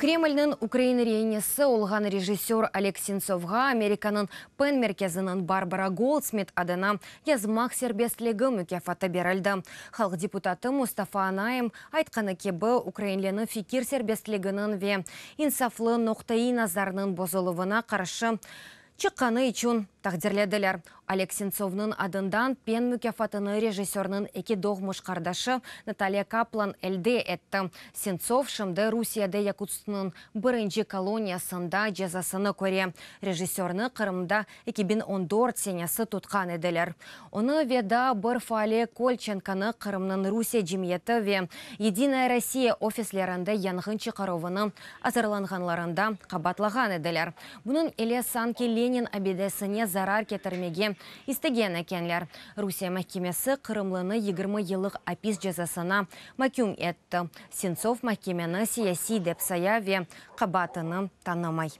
Кремльнің Украина рейнесі олған режиссер Олег Сенцовға Американың Пен мерkezінің Барбара Голдсмит адына язмақ сербестлігі мүкафаты берілді. Халық депутаты Мустафа Анаем айтқаны кебі Украинлені фикир сербестлігінің ве инсафлы ноқтайы назарының бозылуына қаршы чыққаны үшін тақдирледілер. Олег Сенцовның адындан Пен мүкафатыны режиссерның эки доғмыш қардашы Наталья Каплан әлде әтті. Сенцов шымды Русияда Якутскінің бірінші колониясында жазасыны көре. Режиссерны Қырымда 2014 сенесі тұтқан еділер. Оны веда бір фали Кольченканы Қырымның Русия жемиеті ве Единая Россия офислерінде яңғын чықаруыны азырланғанларында қабатлаған еділер. Бұның еле Санки Ленин абедесіне зарар кетірмеге истеген екенлер. Русия мәхкемесі Қырымлыны 20 елік апис жазасына мәкүм етті. Сенцов мәхкемені сияси деп сая ве қабатыны танымай.